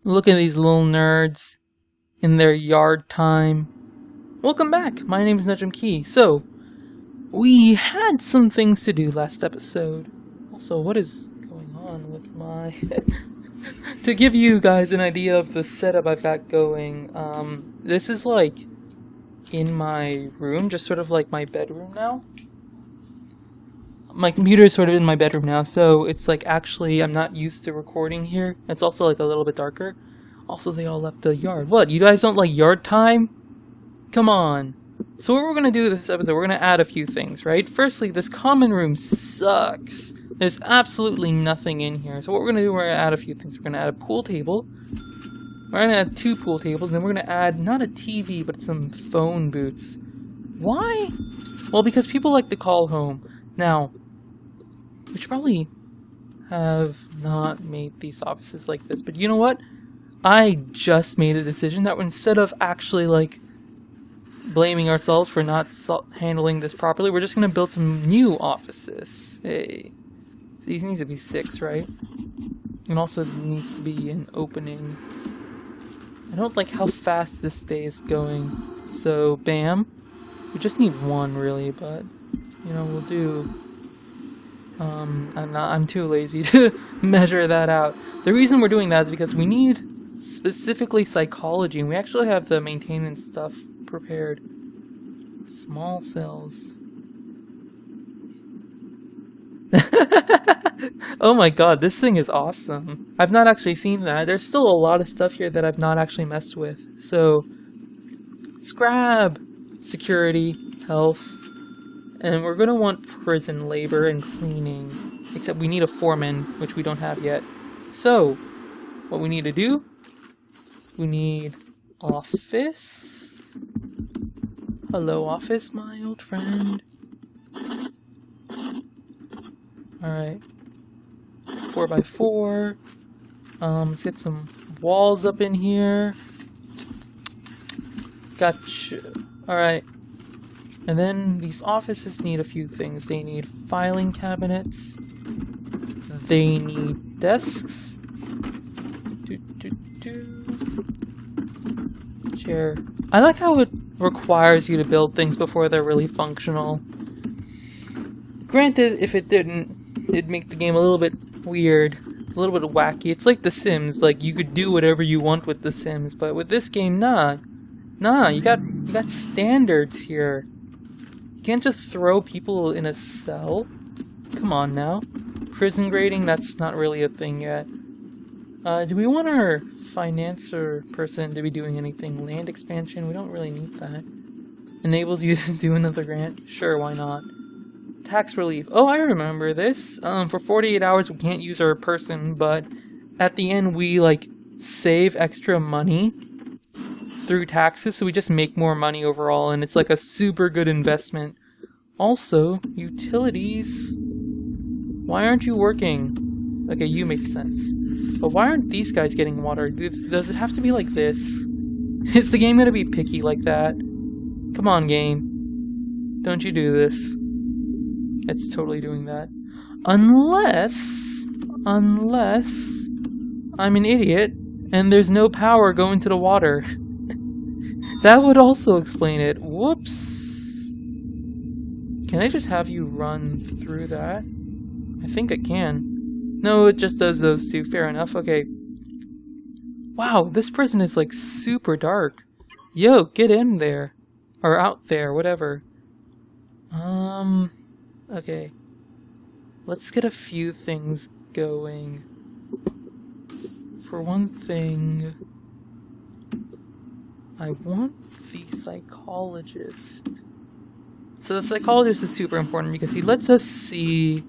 Look at these little nerds in their yard time. Welcome back. My name is Nujum Key. So, we had some things to do last episode. Also, what is going on with my... To give you guys an idea of the setup I've got going, this is like in my room, just sort of like my bedroom now. My computer is sort of in my bedroom now, so it's like actually I'm not used to recording here. It's also like a little bit darker. Also, they all left the yard. What, you guys don't like yard time? Come on. So what we're going to do this episode, we're going to add a few things, right? Firstly, this common room sucks. There's absolutely nothing in here. So what we're going to do, we're going to add a few things. We're going to add a pool table. We're going to add 2 pool tables, and then we're going to add, not a TV, but some phone booths. Why? Well, because people like to call home. Now, we should probably have not made these offices like this, but you know what? I just made a decision that instead of actually, like, blaming ourselves for not handling this properly, we're just going to build some new offices. Hey. These need to be 6, right? And also needs to be an opening. I don't like how fast this day is going. So, bam. We just need 1, really, but, you know, we'll do... I'm too lazy to measure that out. The reason we're doing that is because we need specifically psychology, and we actually have the maintenance stuff prepared. Small cells. Oh my god, this thing is awesome. I've not actually seen that. There's still a lot of stuff here that I've not actually messed with. So, let's grab security, health, and we're going to want prison labor and cleaning. Except we need a foreman, which we don't have yet. So, what we need to do, we need office. Hello, office, my old friend. Alright. 4x4. Let's get some walls up in here. Gotcha. Alright. And then these offices need a few things. They need filing cabinets. They need desks. Chair. I like how it requires you to build things before they're really functional. Granted, if it didn't, it'd make the game a little bit weird, a little bit wacky. It's like The Sims. Like, you could do whatever you want with The Sims, but with this game, nah. Nah, you got standards here. You can't just throw people in a cell. Come on now. Prison grading, that's not really a thing yet. Do we want our financer person to be doing anything? Land expansion? We don't really need that. Enables you to do another grant? Sure, why not? Tax relief. Oh, I remember this. For 48 hours we can't use our person, but at the end we, like, save extra money through taxes, so we just make more money overall, and it's like a super good investment. Also, utilities. Why aren't you working? Okay, you make sense. But why aren't these guys getting water? Does it have to be like this? Is the game gonna be picky like that? Come on, game. Don't you do this. It's totally doing that. Unless I'm an idiot and there's no power going to the water. That would also explain it. Whoops. Can I just have you run through that? I think I can. No, it just does those 2. Fair enough. Okay. Wow, this prison is like super dark. Yo, get in there. Or out there, whatever. Okay. Let's get a few things going. For one thing, I want the psychologist. So the psychologist is super important because he lets us see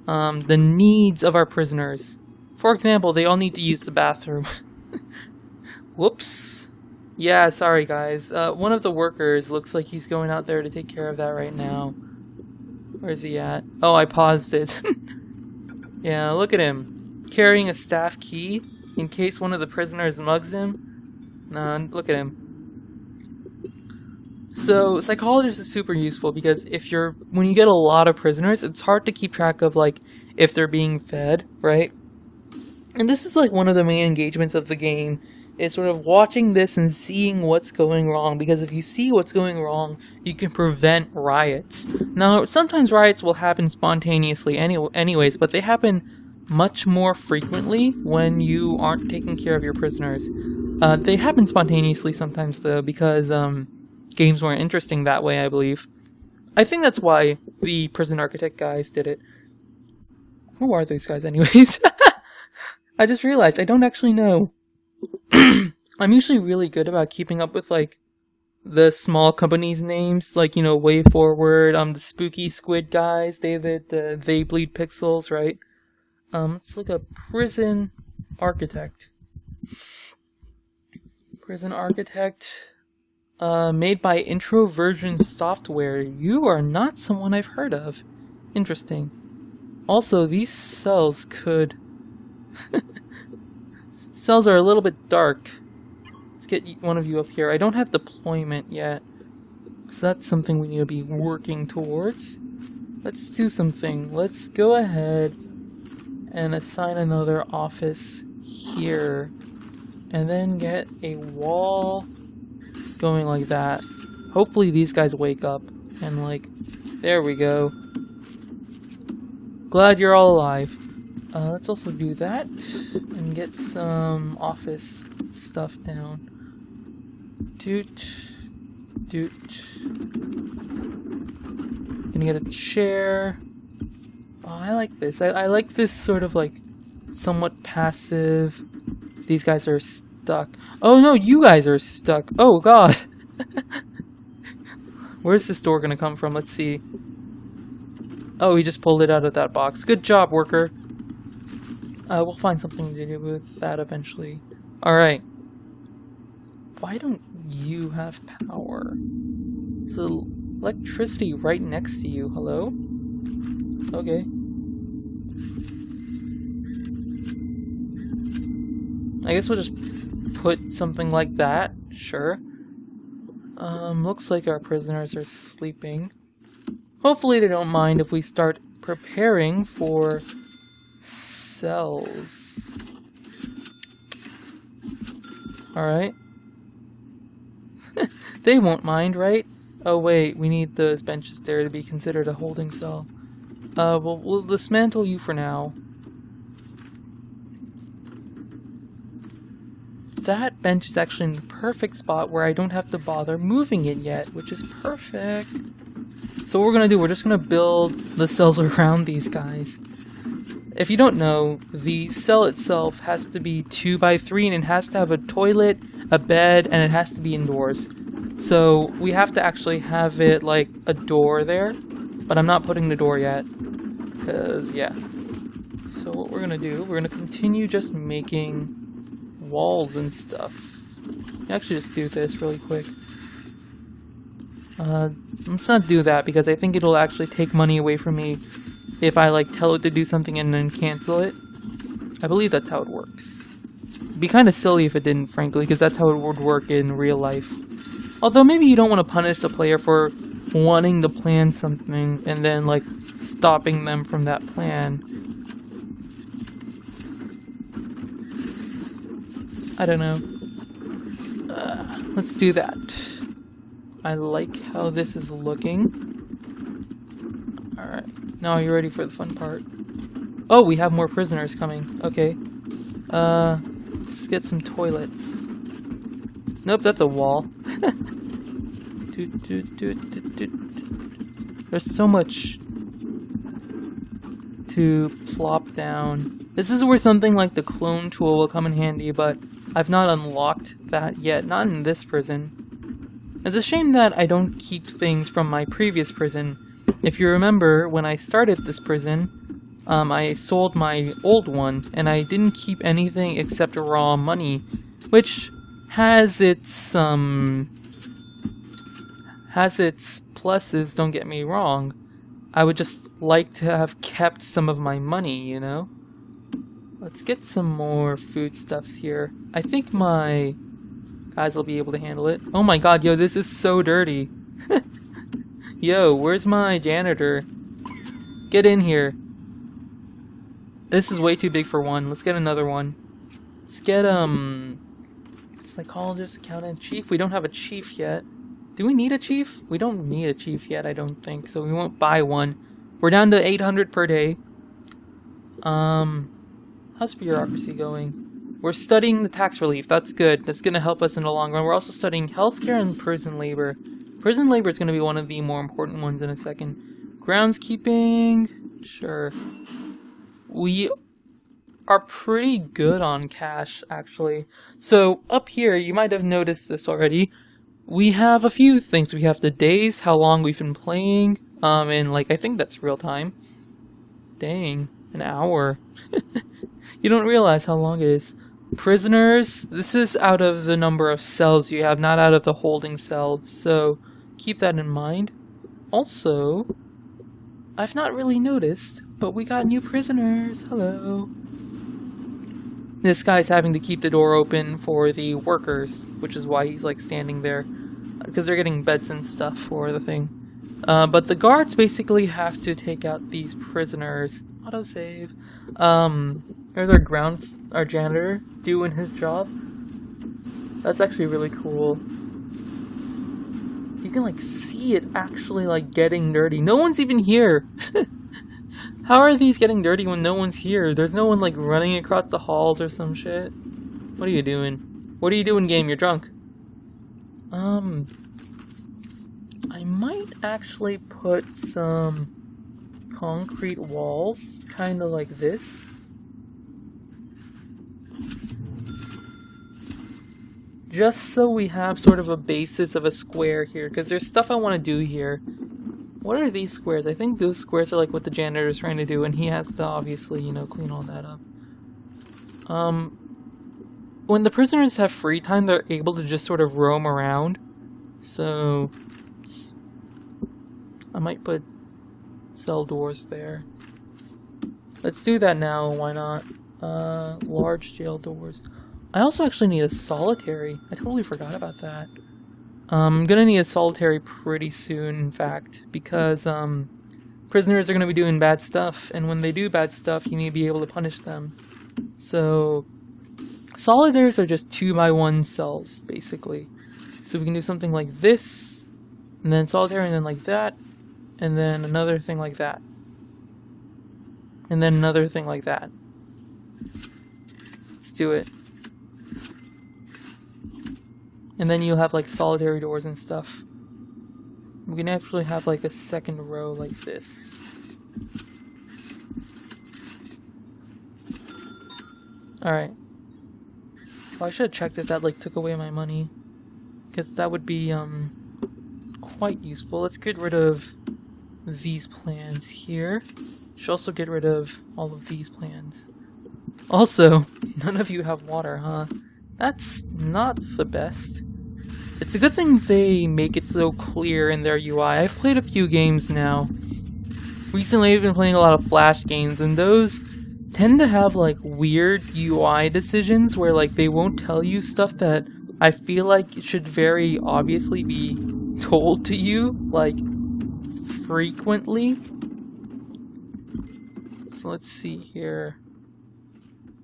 the needs of our prisoners. For example, they all need to use the bathroom. Whoops. Yeah, sorry guys. One of the workers looks like he's going out there to take care of that right now. Where's he at? Oh, I paused it. Yeah, look at him. Carrying a staff key in case one of the prisoners mugs him. Nah, look at him. So, psychologist is super useful because when you get a lot of prisoners, it's hard to keep track of, like, if they're being fed, right? And this is like one of the main engagements of the game, is sort of watching this and seeing what's going wrong, because if you see what's going wrong, you can prevent riots. Now, sometimes riots will happen spontaneously anyways, but they happen much more frequently when you aren't taking care of your prisoners. They happen spontaneously sometimes, though, because games weren't interesting that way, I believe. I think that's why the prison architect guys did it. Who are these guys anyways? I just realized I don't actually know. I'm usually really good about keeping up with, like, the small companies' names, like, you know, Way Forward, the Spooky Squid guys, they Bleed Pixels, right? Let's look up Prison Architect. Prison Architect, made by Introversion Software. You are not someone I've heard of. Interesting. Also, these cells could... cells are a little bit dark. Let's get one of you up here. I don't have deployment yet, so that's something we need to be working towards. Let's do something. Let's go ahead and assign another office here, and then get a wall going like that. Hopefully these guys wake up and, like, there we go. Glad you're all alive. Let's also do that and get some office stuff down. Doot. Gonna get a chair. Oh, I like this. I like this sort of, like, somewhat passive. These guys are stuck. Oh no, you guys are stuck. Oh god. Where's this door gonna come from? Let's see. Oh, he just pulled it out of that box. Good job, worker. We'll find something to do with that eventually. Alright. Why don't you have power? So, electricity right next to you. Hello? Okay. I guess we'll just put something like that. Sure. Looks like our prisoners are sleeping. Hopefully they don't mind if we start preparing for cells. Alright. They won't mind, right? Oh wait, we need those benches there to be considered a holding cell. We'll dismantle you for now. That bench is actually in the perfect spot where I don't have to bother moving it yet, which is perfect. So what we're gonna do, we're just gonna build the cells around these guys. If you don't know, the cell itself has to be 2 by 3 and it has to have a toilet, a bed, and it has to be indoors. So we have to actually have it like a door there, but I'm not putting the door yet, because yeah. So what we're gonna do, we're gonna continue just making walls and stuff. Actually just do this really quick. Let's not do that because I think it'll actually take money away from me if I like tell it to do something and then cancel it. I believe that's how it works. It'd be kind of silly if it didn't, frankly, because that's how it would work in real life. Although maybe you don't want to punish the player for wanting to plan something and then like stopping them from that plan. I don't know. Let's do that. I like how this is looking. Alright, now are you ready for the fun part? Oh, we have more prisoners coming. Okay. Let's get some toilets. Nope, that's a wall. There's so much to plop down. This is where something like the clone tool will come in handy, but I've not unlocked that yet. Not in this prison. It's a shame that I don't keep things from my previous prison. If you remember, when I started this prison, I sold my old one, and I didn't keep anything except raw money, which has its pluses, don't get me wrong. I would just like to have kept some of my money, you know? Let's get some more foodstuffs here. I think my guys will be able to handle it. Oh my god, yo, this is so dirty. Yo, where's my janitor? Get in here. This is way too big for one. Let's get another one. Let's get, psychologist, accountant, chief. We don't have a chief yet. Do we need a chief? We don't need a chief yet, I don't think, so we won't buy one. We're down to 800 per day. How's bureaucracy going? We're studying the tax relief. That's good. That's going to help us in the long run. We're also studying healthcare and prison labor. Prison labor is going to be one of the more important ones in a second. Groundskeeping. Sure. We are pretty good on cash, actually. So, up here, you might have noticed this already. We have a few things. We have the days, how long we've been playing, and, like, I think that's real time. Dang, an hour. You don't realize how long it is. Prisoners, this is out of the number of cells you have, not out of the holding cell, so keep that in mind. Also, I've not really noticed, but we got new prisoners. Hello. This guy's having to keep the door open for the workers, which is why he's like standing there, because they're getting beds and stuff for the thing. But the guards basically have to take out these prisoners. Autosave. There's our janitor doing his job. That's actually really cool. You can like see it actually like getting dirty. No one's even here. How are these getting dirty when no one's here? There's no one like running across the halls or some shit. What are you doing? What are you doing, game? You're drunk. I might actually put some concrete walls, kind of like this. Just so we have sort of a basis of a square here, because there's stuff I want to do here. What are these squares? I think those squares are like what the janitor is trying to do, and he has to obviously, you know, clean all that up. When the prisoners have free time, they're able to just sort of roam around. So, I might put cell doors there. Let's do that now, why not? Large jail doors. I also actually need a solitary. I totally forgot about that. I'm gonna need a solitary pretty soon, in fact, because prisoners are gonna be doing bad stuff, and when they do bad stuff, you need to be able to punish them. So, solitaries are just 2x1 cells, basically. So we can do something like this, and then solitary, and then like that, and then another thing like that, and then another thing like that. Let's do it. And then you'll have like solitary doors and stuff. We can actually have like a second row like this. Alright. Well, I should have checked if that like took away my money, because that would be quite useful. Let's get rid of these plans here. Should also get rid of all of these plans. Also, none of you have water, huh? That's not the best. It's a good thing they make it so clear in their UI. I've played a few games now. Recently I've been playing a lot of Flash games, and those tend to have like weird UI decisions where like they won't tell you stuff that I feel like should very obviously be told to you, like, frequently. So let's see here.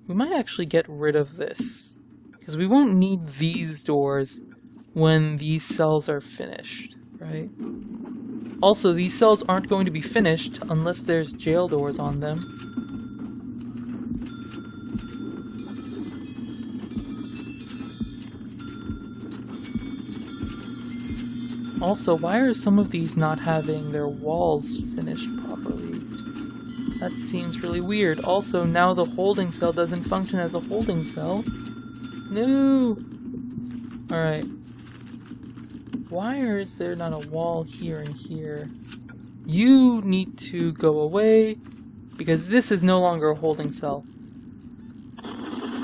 We might actually get rid of this, because we won't need these doors when these cells are finished, right? Also, these cells aren't going to be finished unless there's jail doors on them. Also, why are some of these not having their walls finished properly? That seems really weird. Also, now the holding cell doesn't function as a holding cell. No! Alright. Why is there not a wall here and here? You need to go away, because this is no longer a holding cell.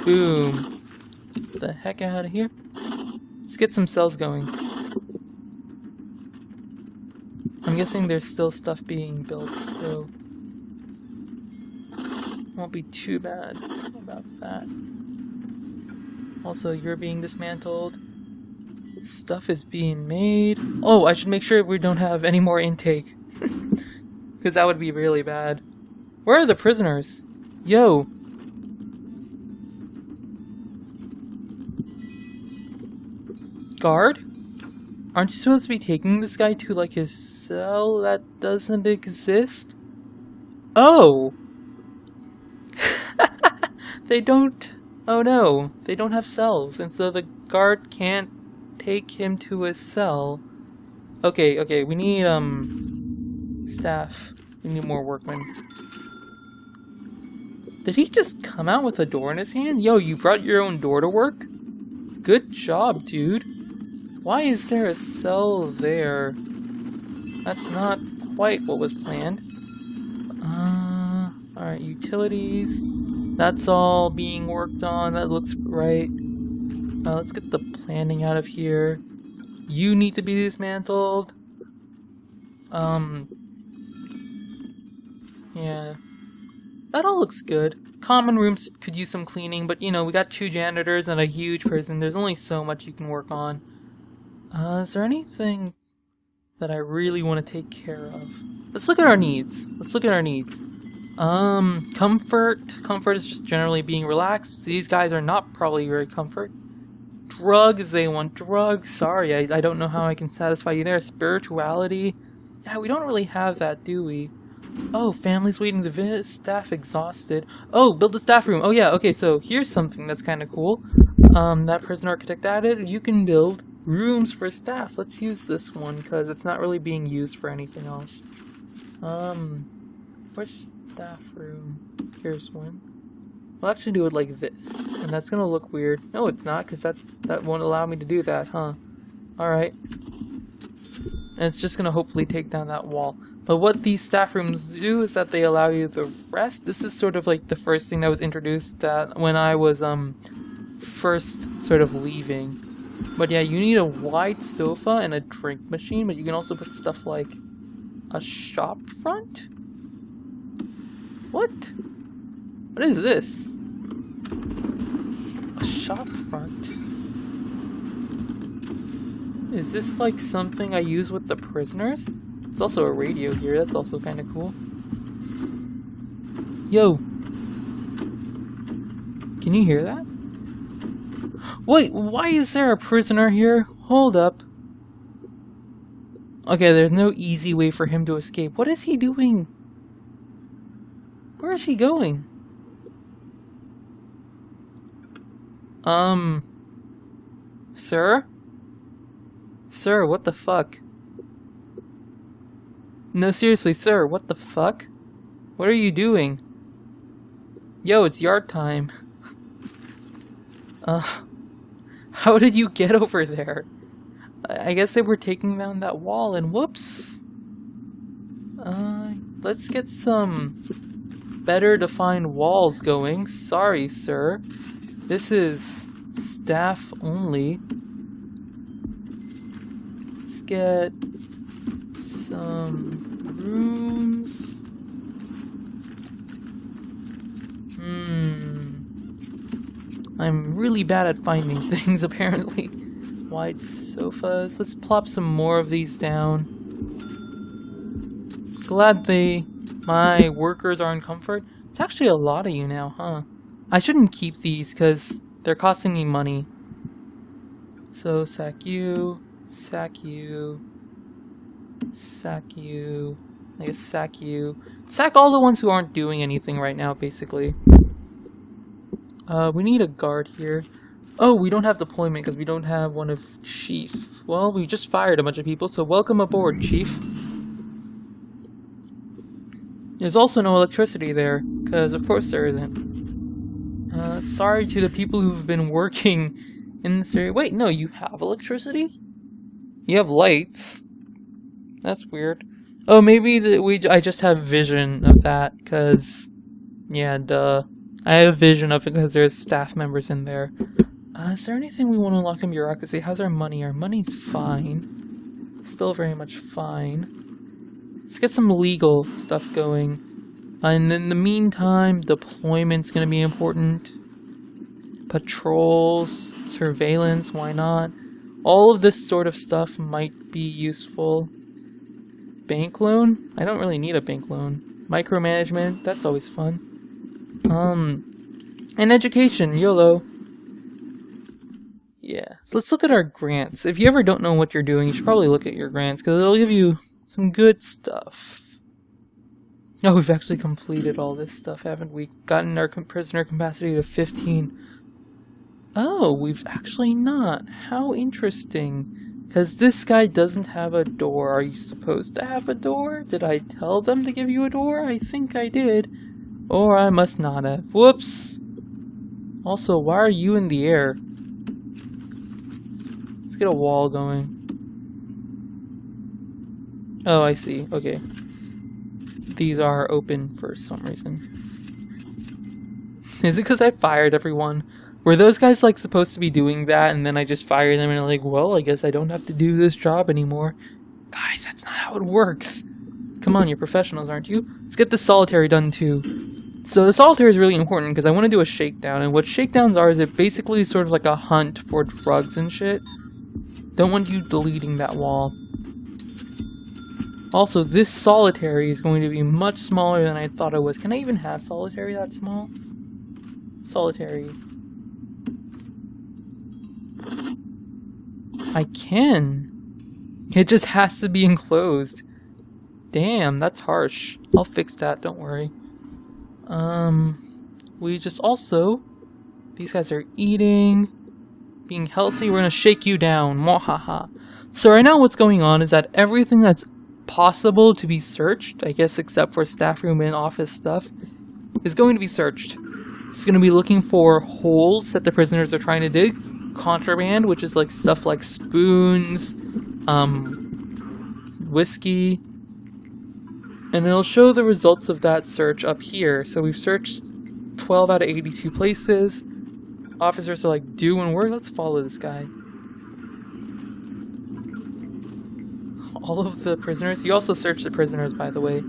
Boom. Get the heck out of here. Let's get some cells going. I'm guessing there's still stuff being built, so won't be too bad about that. Also, you're being dismantled. Stuff is being made. Oh, I should make sure we don't have any more intake, because that would be really bad. Where are the prisoners? Yo! Guard? Aren't you supposed to be taking this guy to, like, his cell that doesn't exist? Oh! They don't... Oh no, they don't have cells, and so the guard can't take him to his cell. Okay, we need, staff. We need more workmen. Did he just come out with a door in his hand? Yo, you brought your own door to work? Good job, dude. Why is there a cell there? That's not quite what was planned. Alright, utilities. That's all being worked on. That looks right. Let's get the planning out of here. You need to be dismantled. Yeah. That all looks good. Common rooms could use some cleaning, but you know, we got 2 janitors and a huge prison. There's only so much you can work on. Is there anything that I really want to take care of? Let's look at our needs. Comfort. Comfort is just generally being relaxed. These guys are not probably very comfort. Drugs, they want drugs. Sorry, I don't know how I can satisfy you there. Spirituality. Yeah, we don't really have that, do we? Oh, families waiting to visit, staff exhausted. Oh, build a staff room. Oh yeah, okay, so here's something that's kind of cool. That prison architect added, you can build rooms for staff. Let's use this one, because it's not really being used for anything else. Where's staff room? Here's one. We'll actually do it like this, and that's gonna look weird. No, it's not, because that won't allow me to do that, huh? Alright. And it's just gonna hopefully take down that wall. But what these staff rooms do is that they allow you to rest. This is sort of like the first thing that was introduced when I was first sort of leaving. But yeah, you need a wide sofa and a drink machine, but you can also put stuff like a shop front? What? What is this? A shop front? Is this like something I use with the prisoners? There's also a radio here, that's also kind of cool. Yo! Can you hear that? Wait, why is there a prisoner here? Hold up. Okay, there's no easy way for him to escape. What is he doing? Where is he going? Sir? Sir, what the fuck? No, seriously, sir, what the fuck? What are you doing? Yo, it's yard time. How did you get over there? I guess they were taking down that wall and whoops. Let's get some better defined walls going. Sorry, sir. This is staff only. Let's get some rooms. I'm really bad at finding things, apparently. Wide sofas. Let's plop some more of these down. Glad my workers are in comfort. It's actually a lot of you now, huh? I shouldn't keep these because they're costing me money. So sack you, sack you, sack you, I guess sack you. Sack all the ones who aren't doing anything right now, basically. We need a guard here. Oh, we don't have deployment because we don't have one of Chief. Well, we just fired a bunch of people, so welcome aboard, Chief. There's also no electricity there, because of course there isn't. Sorry to the people who've been working in this area. Wait, no, you have electricity? You have lights. That's weird. Oh, maybe I just have vision of that, because... Yeah, duh. I have vision of it because there's staff members in there. Is there anything we want to unlock in bureaucracy? How's our money? Our money's fine. Still very much fine. Let's get some legal stuff going. And in the meantime, deployment's going to be important. Patrols, surveillance, why not? All of this sort of stuff might be useful. Bank loan? I don't really need a bank loan. Micromanagement, that's always fun. And education, YOLO. Yeah, so let's look at our grants. If you ever don't know what you're doing, you should probably look at your grants, because it'll give you some good stuff. Oh, we've actually completed all this stuff, haven't we? Gotten our prisoner capacity to 15. Oh, we've actually not. How interesting. Because this guy doesn't have a door. Are you supposed to have a door? Did I tell them to give you a door? I think I did. Or I must not have. Whoops. Also, why are you in the air? Let's get a wall going. Oh, I see. Okay. These are open for some reason. Is it because I fired everyone? Were those guys like supposed to be doing that and then I just fired them and like, well, I guess I don't have to do this job anymore? Guys, that's not how it works. Come on, you're professionals, aren't you? Let's get the solitary done too. So the solitaire is really important because I want to do a shakedown, and what shakedowns are is it basically sort of like a hunt for drugs and shit. Don't want you deleting that wall. Also, this solitary is going to be much smaller than I thought it was. Can I even have solitary that small? Solitary. I can. It just has to be enclosed. Damn, that's harsh. I'll fix that, don't worry. We just also... These guys are eating, being healthy. We're gonna shake you down. Mwahaha. So right now what's going on is that everything that's possible to be searched, I guess except for staff room and office stuff, is going to be searched. It's going to be looking for holes that the prisoners are trying to dig, contraband, which is like stuff like spoons, whiskey, and it'll show the results of that search up here. So we've searched 12 out of 82 places. Officers are like, doing work, let's follow this guy. All of the prisoners. You also search the prisoners, by the way.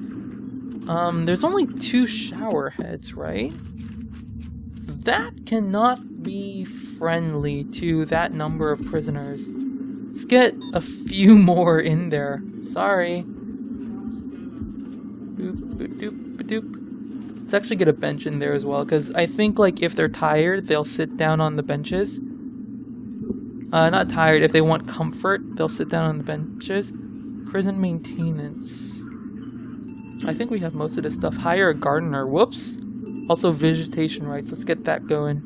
There's only 2 shower heads, right? That cannot be friendly to that number of prisoners. Let's get a few more in there. Sorry. Boop, boop, doop, doop. Let's actually get a bench in there as well, because I think like if they're tired, they'll sit down on the benches. Not tired. If they want comfort, they'll sit down on the benches. Prison maintenance. I think we have most of this stuff. Hire a gardener. Whoops. Also vegetation rights. Let's get that going.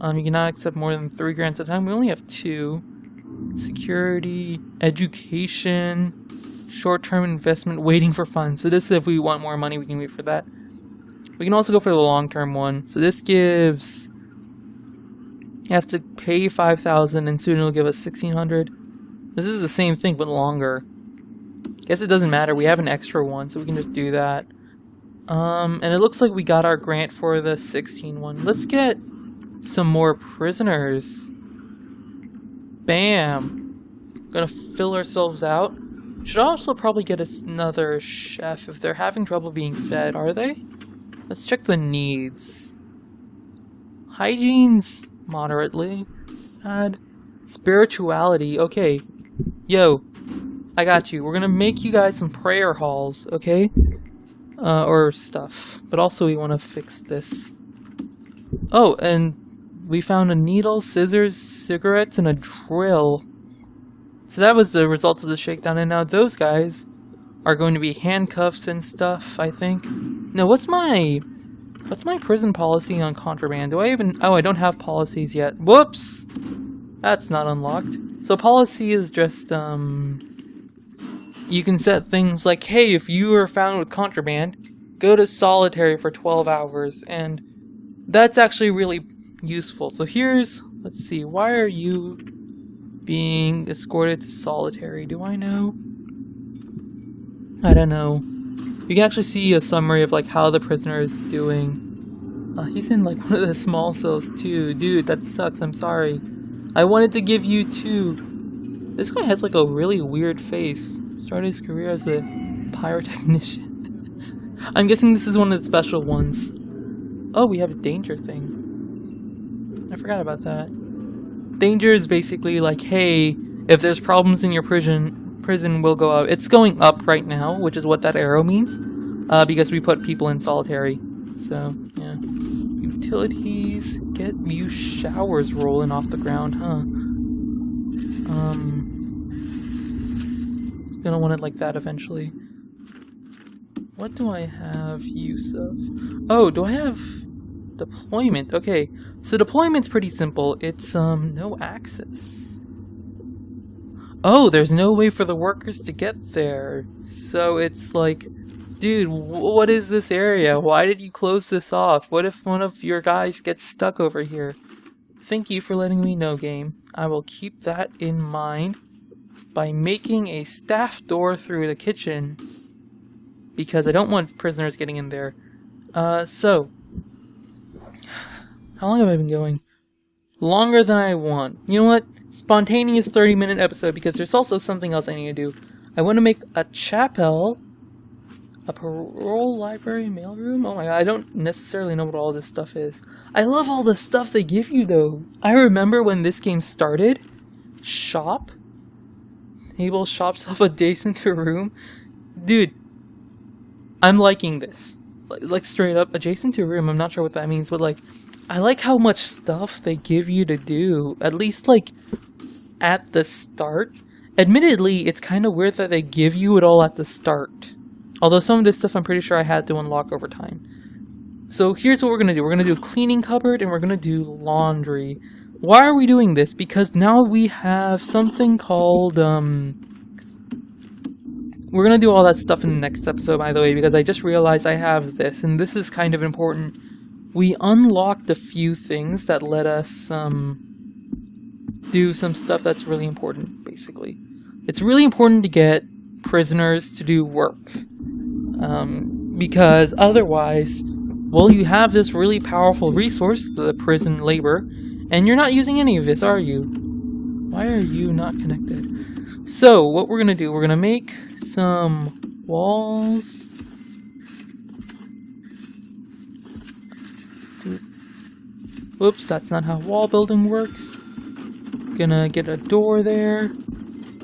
You cannot accept more than 3 grants at a time. We only have 2. Security, education, short-term investment, waiting for funds. So this is if we want more money, we can wait for that. We can also go for the long-term one. So this gives... You have to pay 5,000 and soon it'll give us 1,600. This is the same thing, but longer. Guess it doesn't matter. We have an extra one, so we can just do that. And it looks like we got our grant for the 16 one. Let's get some more prisoners. Bam. Gonna fill ourselves out. Should also probably get us another chef if they're having trouble being fed, are they? Let's check the needs. Hygiene's moderately. Add spirituality. Okay. Yo, I got you. We're gonna make you guys some prayer halls, okay? Or stuff. But also we want to fix this. Oh, and we found a needle, scissors, cigarettes, and a drill. So that was the results of the shakedown, and now those guys are going to be handcuffs and stuff, I think. No, what's my prison policy on contraband? Do I even... Oh, I don't have policies yet. Whoops! That's not unlocked. So policy is just, you can set things like, hey, if you are found with contraband, go to solitary for 12 hours, and that's actually really useful. So here's, let's see, why are you being escorted to solitary? Do I know? I don't know. You can actually see a summary of like how the prisoner is doing. He's in like one of the small cells too. Dude, that sucks, I'm sorry. I wanted to give you 2. This guy has like a really weird face. Started his career as a pyrotechnician. I'm guessing this is one of the special ones. Oh, we have a danger thing. I forgot about that. Danger is basically like, hey, if there's problems in your prison will go up. It's going up right now, which is what that arrow means. Because we put people in solitary. So, yeah. utilities, get use showers rolling off the ground, huh? Gonna want it like that eventually. What do I have use of? Oh, do I have deployment? Okay, so deployment's pretty simple. It's no access. Oh, there's no way for the workers to get there. So it's like, dude, what is this area? Why did you close this off? What if one of your guys gets stuck over here? Thank you for letting me know, game. I will keep that in mind by making a staff door through the kitchen, because I don't want prisoners getting in there. So, how long have I been going? Longer than I want. You know what? Spontaneous 30-minute episode, because there's also something else I need to do. I want to make a chapel, a parole library, mailroom. Oh my god, I don't necessarily know what all this stuff is. I love all the stuff they give you, though. I remember when this game started. Shop? Table, shop stuff adjacent to room. Dude, I'm liking this. Like straight up, adjacent to room. I'm not sure what that means, but like, I like how much stuff they give you to do. At least like, at the start. Admittedly, it's kind of weird that they give you it all at the start. Although some of this stuff I'm pretty sure I had to unlock over time. So here's what we're going to do. We're going to do a cleaning cupboard and we're going to do laundry. Why are we doing this? Because now we have something called, we're going to do all that stuff in the next episode, by the way, because I just realized I have this, and this is kind of important. We unlocked a few things that let us, do some stuff that's really important, basically. It's really important to get prisoners to do work. Because otherwise, well, you have this really powerful resource, the prison labor, and you're not using any of this, are you? Why are you not connected? So, what we're gonna do, we're gonna make some walls. Whoops, that's not how wall building works. Gonna get a door there.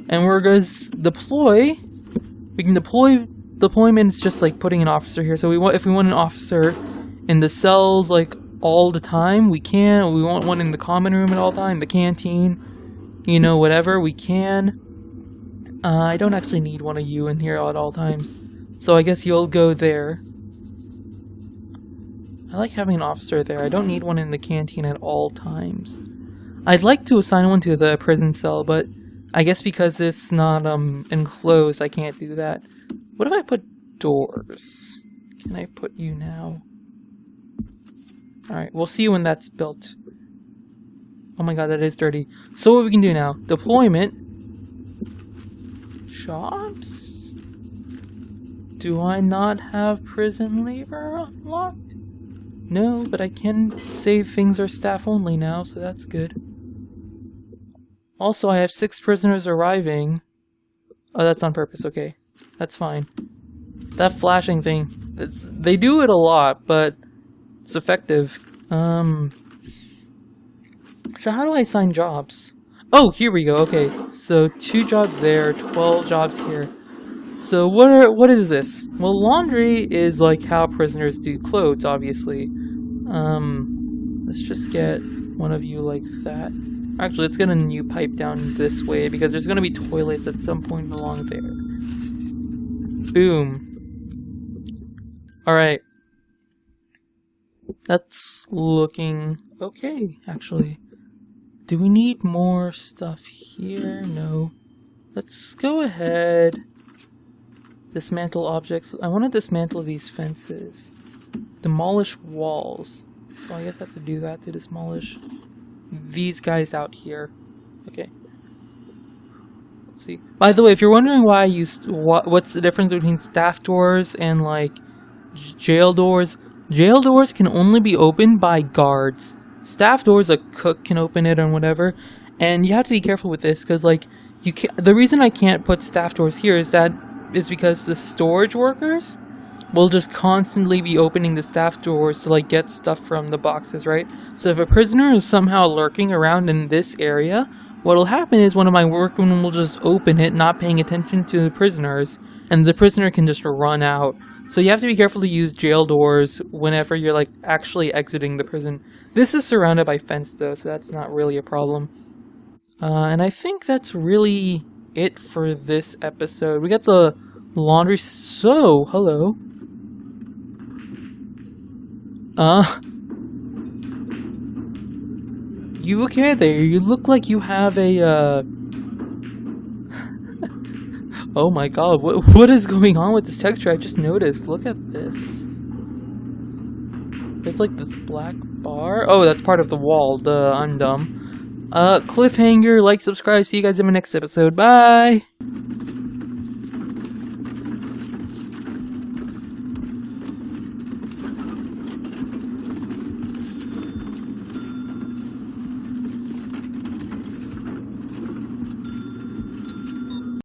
And we're gonna deploy. We can deploy. Deployment is just like putting an officer here. So if we want an officer in the cells like all the time, we can. We want one in the common room at all time, the canteen, you know, whatever, we can. I don't actually need one of you in here at all times, so I guess you'll go there. I like having an officer there. I don't need one in the canteen at all times. I'd like to assign one to the prison cell, but I guess because it's not enclosed, I can't do that. What if I put doors? Can I put you now? Alright, we'll see when that's built. Oh my god, that is dirty. So what we can do now? Deployment. Shops? Do I not have prison labor unlocked? No, but I can save things are staff only now, so that's good. Also, I have 6 prisoners arriving. Oh, that's on purpose, okay. That's fine. That flashing thing, they do it a lot, but it's effective. So how do I assign jobs? Oh, here we go, okay. So 2 jobs there, 12 jobs here. So what is this? Well, laundry is like how prisoners do clothes, obviously. Let's just get one of you like that. Actually, let's get a new pipe down this way, because there's going to be toilets at some point along there. Boom. Alright. That's looking okay, actually. Do we need more stuff here? No. Let's go ahead. Dismantle objects. I want to dismantle these fences. Demolish walls. So I guess I have to do that to demolish these guys out here. Okay. Let's see. By the way, if you're wondering why I used what's the difference between staff doors and like jail doors can only be opened by guards. Staff doors, a cook can open it and whatever. And you have to be careful with this, because like you can the reason I can't put staff doors here is because the storage workers will just constantly be opening the staff doors to like get stuff from the boxes, right? So if a prisoner is somehow lurking around in this area, what'll happen is one of my workmen will just open it, not paying attention to the prisoners, and the prisoner can just run out. So you have to be careful to use jail doors whenever you're like actually exiting the prison. This is surrounded by fence though, so that's not really a problem. And I think that's really it for this episode. We got the laundry. So, hello. You okay there? You look like you have a, Oh my god, what is going on with this texture? I just noticed. Look at this. There's like this black bar. Oh, that's part of the wall. Duh, I'm dumb. Cliffhanger, like, subscribe. See you guys in my next episode. Bye!